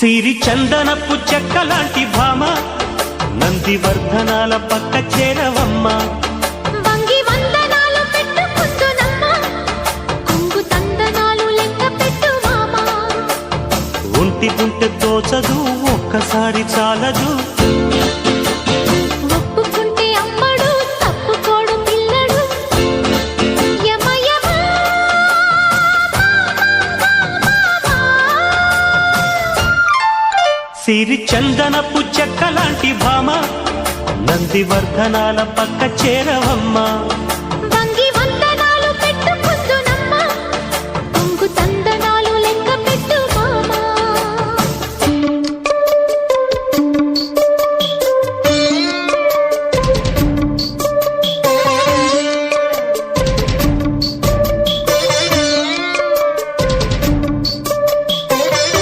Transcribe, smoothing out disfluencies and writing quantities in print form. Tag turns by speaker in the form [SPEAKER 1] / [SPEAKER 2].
[SPEAKER 1] సిరి చందనపు చెక్కలాంటి భామ నందివర్ధనాల పక్క చేరవమ్మ.
[SPEAKER 2] వంగి వందనాలు పెట్టుకుందునమ్మ కుంగు తందనాలు లెక్క పెట్టు మామ.
[SPEAKER 1] ఒంటి గుంటె తోచదు ఒక్కసారి చాలదు
[SPEAKER 2] ఒప్పుకుంటే అమ్మడు తప్పుకోడు పిల్లడు యమ యమ
[SPEAKER 1] సిరి చందనపు చెక్కలాంటి భామ నందివర్ధనాల పక్క చేరవమ్మ.
[SPEAKER 2] వంగి